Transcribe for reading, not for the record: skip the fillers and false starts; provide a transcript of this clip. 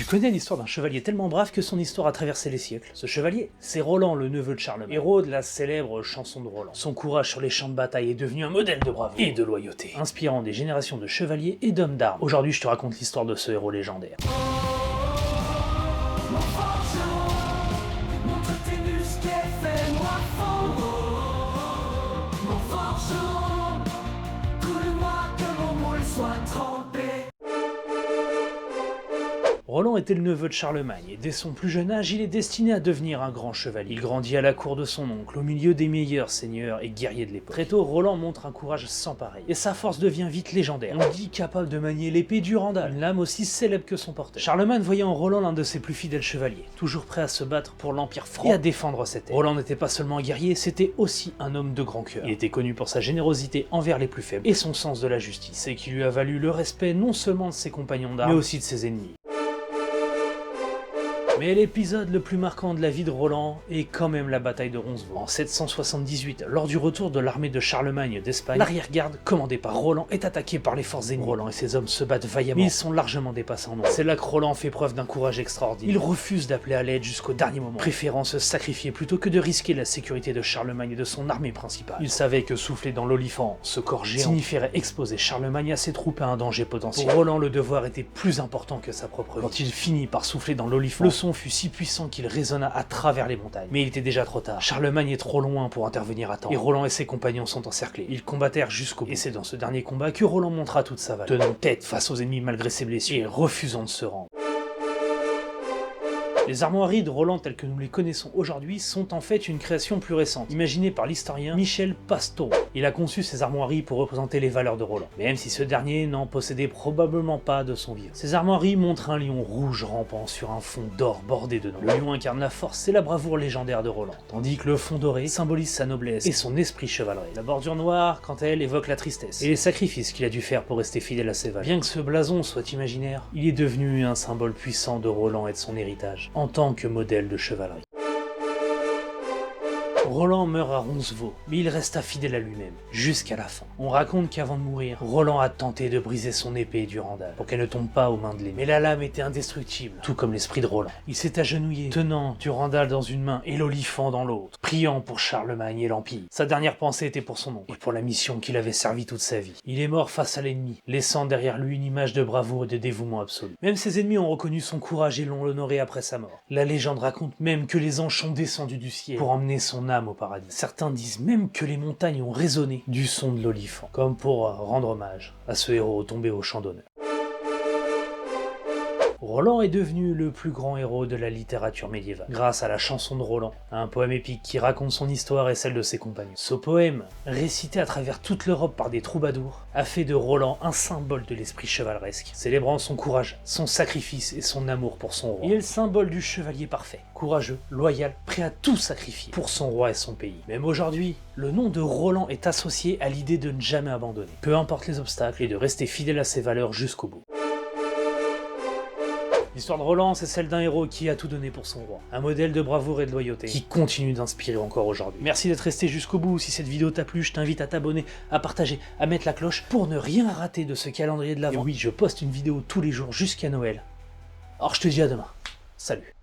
connais l'histoire d'un chevalier tellement brave que son histoire a traversé les siècles. Ce chevalier, c'est Roland, le neveu de Charlemagne, héros de la célèbre chanson de Roland. Son courage sur les champs de bataille est devenu un modèle de bravoure et de loyauté, inspirant des générations de chevaliers et d'hommes d'armes. Aujourd'hui, je te raconte l'histoire de ce héros légendaire. Roland était le neveu de Charlemagne, et dès son plus jeune âge, il est destiné à devenir un grand chevalier. Il grandit à la cour de son oncle, au milieu des meilleurs seigneurs et guerriers de l'époque. Très tôt, Roland montre un courage sans pareil, et sa force devient vite légendaire. On dit capable de manier l'épée du Randal, une lame aussi célèbre que son porteur. Charlemagne voyait en Roland l'un de ses plus fidèles chevaliers, toujours prêt à se battre pour l'Empire franc et à défendre ses terres. Roland n'était pas seulement un guerrier, c'était aussi un homme de grand cœur. Il était connu pour sa générosité envers les plus faibles, et son sens de la justice, et qui lui a valu le respect non seulement de ses compagnons d'armes, mais aussi de ses ennemis. Mais l'épisode le plus marquant de la vie de Roland est quand même la bataille de Roncesvalles. En 778, lors du retour de l'armée de Charlemagne d'Espagne, l'arrière-garde, commandée par Roland, est attaquée par les forces ennemies. Roland et ses hommes se battent vaillamment, mais ils sont largement dépassés en nombre. C'est là que Roland fait preuve d'un courage extraordinaire. Il refuse d'appeler à l'aide jusqu'au dernier moment, préférant se sacrifier plutôt que de risquer la sécurité de Charlemagne et de son armée principale. Il savait que souffler dans l'Olifant, ce corps géant, signifierait exposer Charlemagne à ses troupes à un danger potentiel. Pour Roland, le devoir était plus important que sa propre vie. Quand il finit par souffler dans l'Olifant, le son fut si puissant qu'il résonna à travers les montagnes. Mais il était déjà trop tard. Charlemagne est trop loin pour intervenir à temps. Et Roland et ses compagnons sont encerclés. Ils combattèrent jusqu'au bout. Et c'est dans ce dernier combat que Roland montra toute sa valeur. Tenant tête face aux ennemis malgré ses blessures et refusant de se rendre. Les armoiries de Roland telles que nous les connaissons aujourd'hui sont en fait une création plus récente, imaginée par l'historien Michel Pastoureau. Il a conçu ces armoiries pour représenter les valeurs de Roland, même si ce dernier n'en possédait probablement pas de son vivant. Ces armoiries montrent un lion rouge rampant sur un fond d'or bordé de noms. Le lion incarne la force et la bravoure légendaire de Roland, tandis que le fond doré symbolise sa noblesse et son esprit chevaleresque. La bordure noire, quant à elle, évoque la tristesse et les sacrifices qu'il a dû faire pour rester fidèle à ses valeurs. Bien que ce blason soit imaginaire, il est devenu un symbole puissant de Roland et de son héritage, en tant que modèle de chevalerie. Roland meurt à Roncesvalles, mais il resta fidèle à lui-même, jusqu'à la fin. On raconte qu'avant de mourir, Roland a tenté de briser son épée du Randal, pour qu'elle ne tombe pas aux mains de l'ennemi. Mais la lame était indestructible, tout comme l'esprit de Roland. Il s'est agenouillé, tenant du Randal dans une main et l'Olifant dans l'autre, priant pour Charlemagne et l'Empire. Sa dernière pensée était pour son oncle, et pour la mission qu'il avait servi toute sa vie. Il est mort face à l'ennemi, laissant derrière lui une image de bravoure et de dévouement absolu. Même ses ennemis ont reconnu son courage et l'ont honoré après sa mort. La légende raconte même que les anges sont descendus du ciel pour emmener son âme au paradis. Certains disent même que les montagnes ont résonné du son de l'Olifant, comme pour rendre hommage à ce héros tombé au champ d'honneur. Roland est devenu le plus grand héros de la littérature médiévale, grâce à la chanson de Roland, un poème épique qui raconte son histoire et celle de ses compagnons. Ce poème, récité à travers toute l'Europe par des troubadours, a fait de Roland un symbole de l'esprit chevaleresque, célébrant son courage, son sacrifice et son amour pour son roi. Il est le symbole du chevalier parfait, courageux, loyal, prêt à tout sacrifier pour son roi et son pays. Même aujourd'hui, le nom de Roland est associé à l'idée de ne jamais abandonner, peu importe les obstacles, et de rester fidèle à ses valeurs jusqu'au bout. L'histoire de Roland, c'est celle d'un héros qui a tout donné pour son roi. Un modèle de bravoure et de loyauté, qui continue d'inspirer encore aujourd'hui. Merci d'être resté jusqu'au bout. Si cette vidéo t'a plu, je t'invite à t'abonner, à partager, à mettre la cloche pour ne rien rater de ce calendrier de l'Avent. Et oui, je poste une vidéo tous les jours jusqu'à Noël. Alors je te dis à demain. Salut.